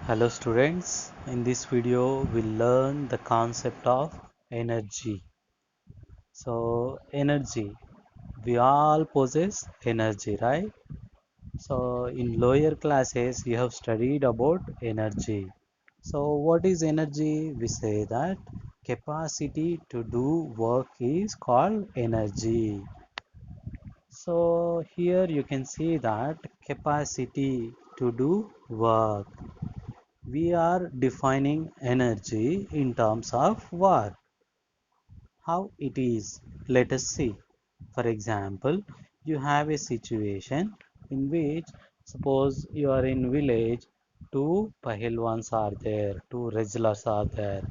Hello students, in this video we'll learn the concept of energy. So energy, we all possess energy, right? So in lower classes you have studied about energy. So what is energy? We say that capacity to do work is called energy. So here you can see that capacity to do work. We are defining energy in terms of work. How it is? Let us see. For example, you have a situation in which suppose you are in village, two pahalwans are there, two wrestlers are there.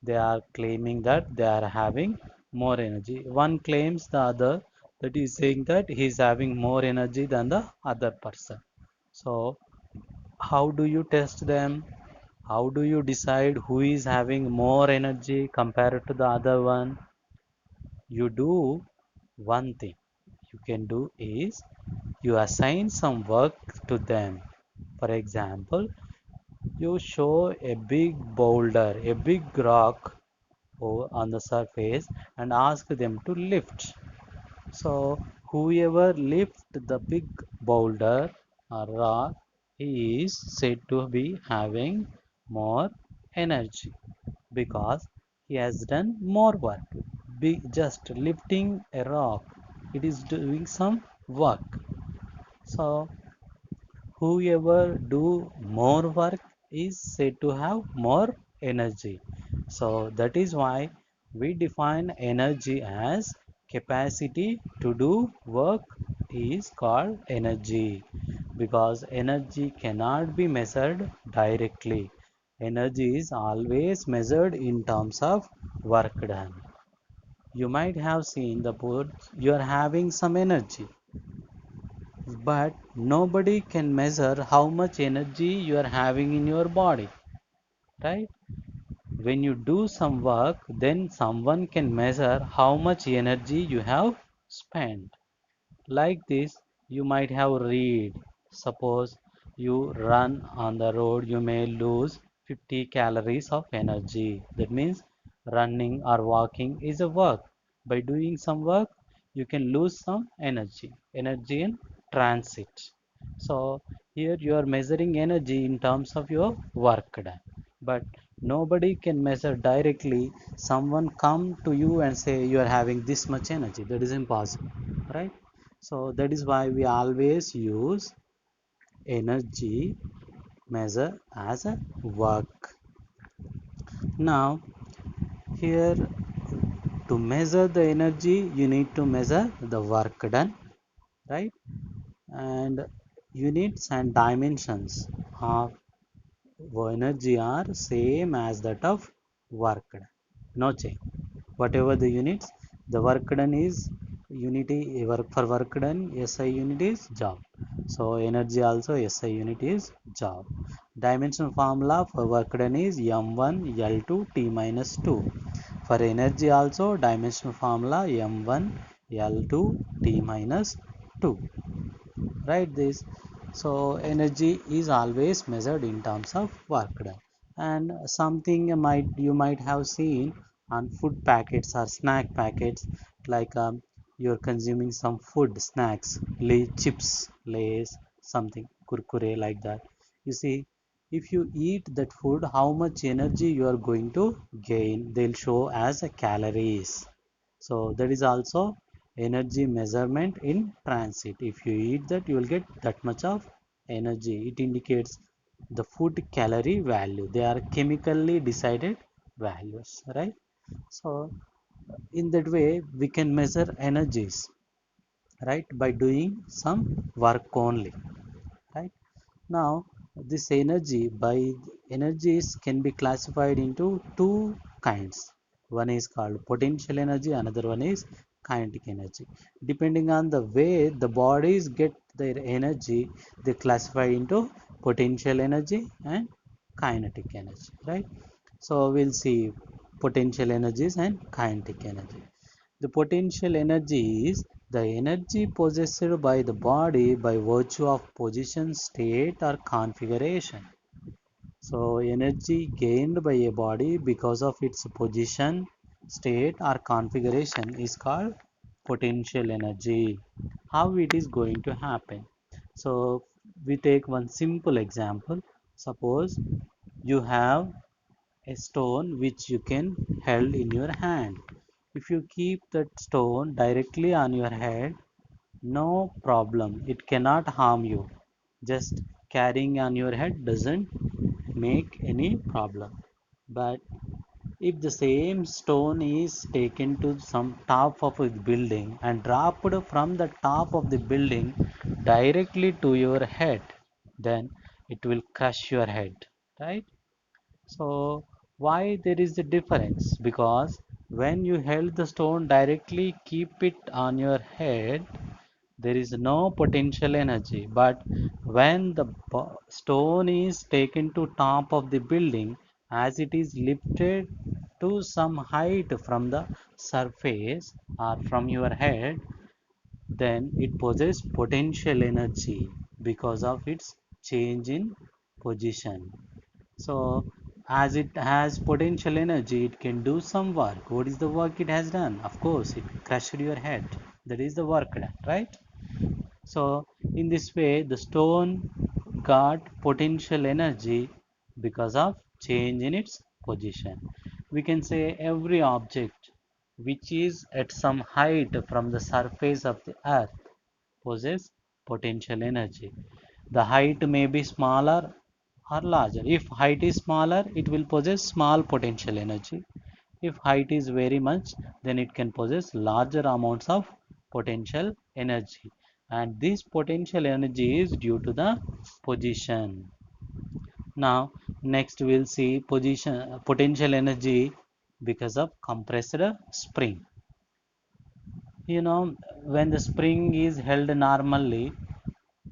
They are claiming that they are having more energy. One claims the other that is saying that he is having more energy than the other person. So how do you test them? How do you decide who is having more energy compared to the other one? You do one thing you can do is you assign some work to them. For example, you show a big boulder, a big rock on the surface and ask them to lift. So whoever lifts the big boulder or rock, he is said to be having more energy because he has done more work. Just lifting a rock, it is doing some work. So whoever do more work is said to have more energy. So that is why we define energy as capacity to do work is called energy because energy cannot be measured directly. Energy is always measured in terms of work done. You might have seen the board, you are having some energy, but nobody can measure how much energy you are having in your body, right? When you do some work, then someone can measure how much energy you have spent. Like this, you might have read. Suppose you run on the road, you may lose 50 calories of energy. That means running or walking is a work. By doing some work, you can lose some energy in transit. So here you are measuring energy in terms of your work done. But nobody can measure directly. Someone come to you and say you are having this much energy. That is impossible, right? So that is why we always use energy measure as a work. Now here to measure the energy you need to measure the work done, right? And units and dimensions of energy are same as that of work done. No change. Whatever the units, the work done is unity work for work done, SI unit is job. So energy also SI unit is job. Dimension formula for work done is M1 L2 T minus 2. For energy also dimensional formula M1 L2 T minus 2. Write this. So energy is always measured in terms of work done. And something you might have seen on food packets or snack packets, like you're consuming some food snacks, chips, lays, something kurkure like that. You see, if you eat that food, how much energy you are going to gain, they'll show as a calories. So that is also energy measurement in transit. If you eat that, you will get that much of energy. It indicates the food calorie value. They are chemically decided values, right? So in that way we can measure energies, right, by doing some work only, right? Now this energy by energies can be classified into two kinds. One is called potential energy, another one is kinetic energy. Depending on the way the bodies get their energy, they classify into potential energy and kinetic energy, right? So we'll see potential energies and kinetic energy. The potential energy is the energy possessed by the body by virtue of position, state, or configuration. So energy gained by a body because of its position, state or configuration is called potential energy. How it is going to happen? So we take one simple example. Suppose you have a stone which you can held in your hand. If you keep that stone directly on your head, no problem, it cannot harm you. Just carrying on your head doesn't make any problem. But if the same stone is taken to some top of a building and dropped from the top of the building directly to your head, then it will crush your head, right? So why there is a difference? Because when you held the stone directly, keep it on your head, there is no potential energy. But when the stone is taken to top of the building, as it is lifted to some height from the surface or from your head, then it possesses potential energy because of its change in position. So, as it has potential energy, it can do some work. What is the work it has done? Of course, it crushed your head. That is the work done, right? So, in this way, the stone got potential energy because of change in its position. We can say every object which is at some height from the surface of the earth possess potential energy. The height may be smaller or larger. If height is smaller, it will possess small potential energy. If height is very much, then it can possess larger amounts of potential energy. And this potential energy is due to the position. Now, next we'll see position potential energy because of compressed spring. When the spring is held normally,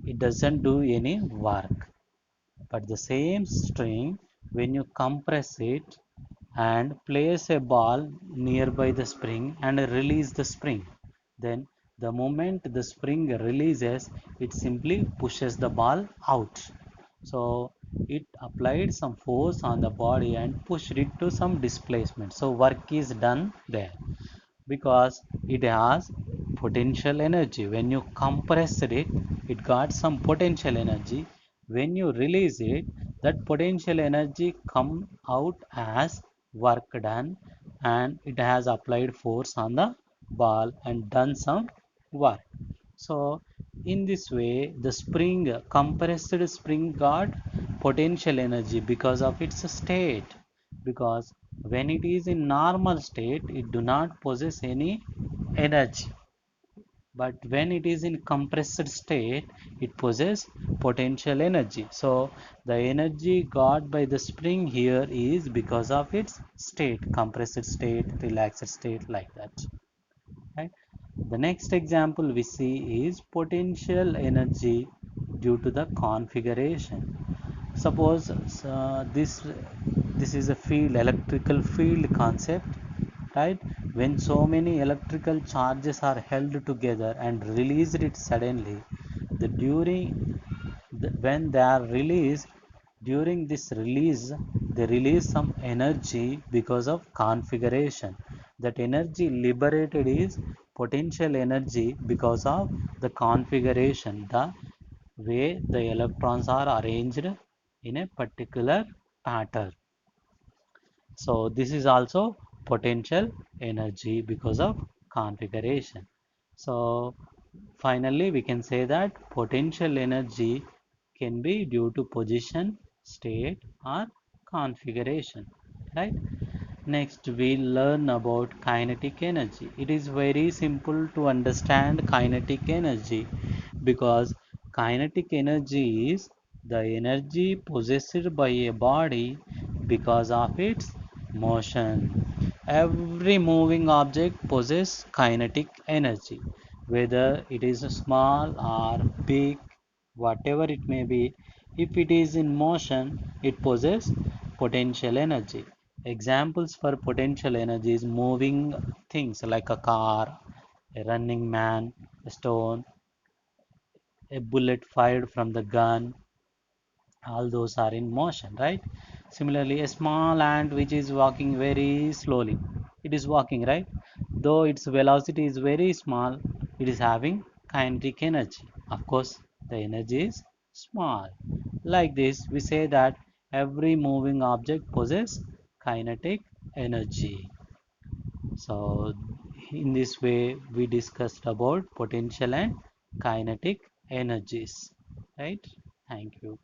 it doesn't do any work. But the same string, when you compress it and place a ball nearby the spring and release the spring, then the moment the spring releases, it simply pushes the ball out. So it applied some force on the body and pushed it to some displacement. So work is done there because it has potential energy. When you compressed it, it got some potential energy. When you release it, that potential energy come out as work done, and it has applied force on the ball and done some work. So in this way, the spring, compressed spring got potential energy because of its state. Because when it is in normal state, it do not possess any energy. But when it is in compressed state, it possesses potential energy. So the energy got by the spring here is because of its state, compressed state, relaxed state, like that. Right? The next example we see is potential energy due to the configuration. Suppose this is a field, electrical field concept, right? When so many electrical charges are held together and released it suddenly, when they are released, during this release, they release some energy because of configuration. That energy liberated is potential energy because of the configuration, the way the electrons are arranged in a particular pattern. So this is also potential energy because of configuration. So finally, we can say that potential energy can be due to position, state, or configuration, right? Next, we learn about kinetic energy. It is very simple to understand kinetic energy because kinetic energy is the energy possessed by a body because of its motion. Every moving object possesses kinetic energy, whether it is small or big, whatever it may be. If it is in motion, it possesses potential energy. Examples for potential energy is moving things like a car, a running man, a stone, a bullet fired from the gun, all those are in motion, right? Similarly, a small ant which is walking very slowly, it is walking, right? Though its velocity is very small, it is having kinetic energy. Of course, the energy is small. Like this, we say that every moving object possesses kinetic energy. So, in this way, we discussed about potential and kinetic energies, right? Thank you.